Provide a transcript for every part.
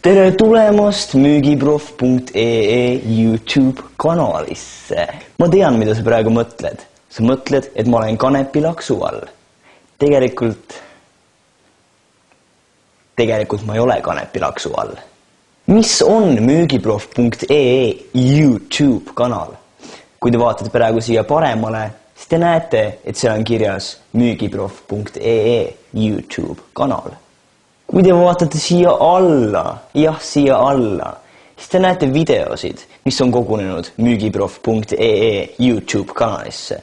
Tere tulemast müügiproff.ee YouTube kanalisse. Ma tean, mida sa praegu mõtled. Sa mõtled, et ma olen kanepilaksu all. Tegelikult ma ei ole kanepilaksu all. Mis on müügiproff.ee YouTube kanal? Kui te vaatate praegu siia paremale, siis te näete, et seal on kirjas müügiproff.ee YouTube kanal. Kui te vaatate siia alla, siia alla, siis te näete videosid, mis on kogunenud müügiproff.ee YouTube kanalisse.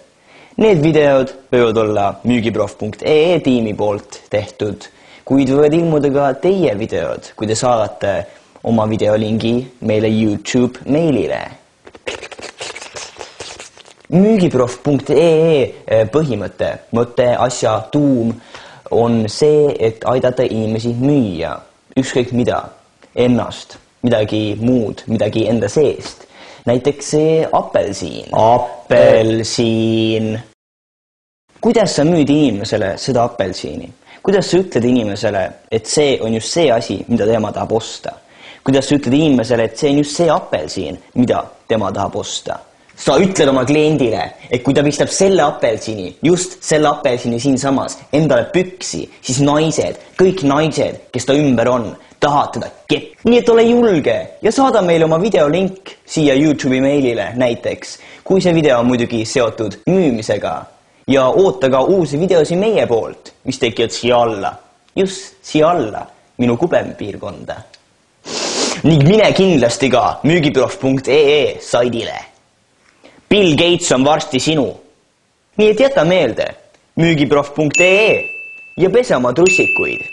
Need videod võivad olla müügiproff.ee tiimi poolt tehtud, kuid võivad ilmuda ka teie videod, kui te saadate oma videolingi meile YouTube meilile. Müügiproff.ee põhimõte, mõte, asja, tuum on see, et aidata inimesi müüa, ükskõik mida, ennast, midagi muud, midagi enda seest. Näiteks see apelsiin. Apelsiin. Kuidas sa müüd inimesele seda apelsiini? Kuidas sa ütled inimesele, et see on just see asi, mida tema tahab osta? Kuidas sa ütled inimesele, et see on just see apelsiin, mida tema tahab osta? Sa ütled oma kliendile, et kui ta pistab selle apelsini, just selle apelsini siinsamas, endale püksi, siis naised, kõik naised, kes ta ümber on, tahavad teda kepp. Nii et ole julge ja saada meile oma videolink siia YouTube'i meilile näiteks, kui see video on muidugi seotud müümisega. Ja oota ka uusi videosi meie poolt, mis tekivad siia alla, just siia alla, minu kubempiirkonda. Ning mine kindlasti ka müügiproff.ee saidile. Bill Gates on varsti sinu. Nii et jäta meelde müügiproff.ee ja pese oma trussikuid.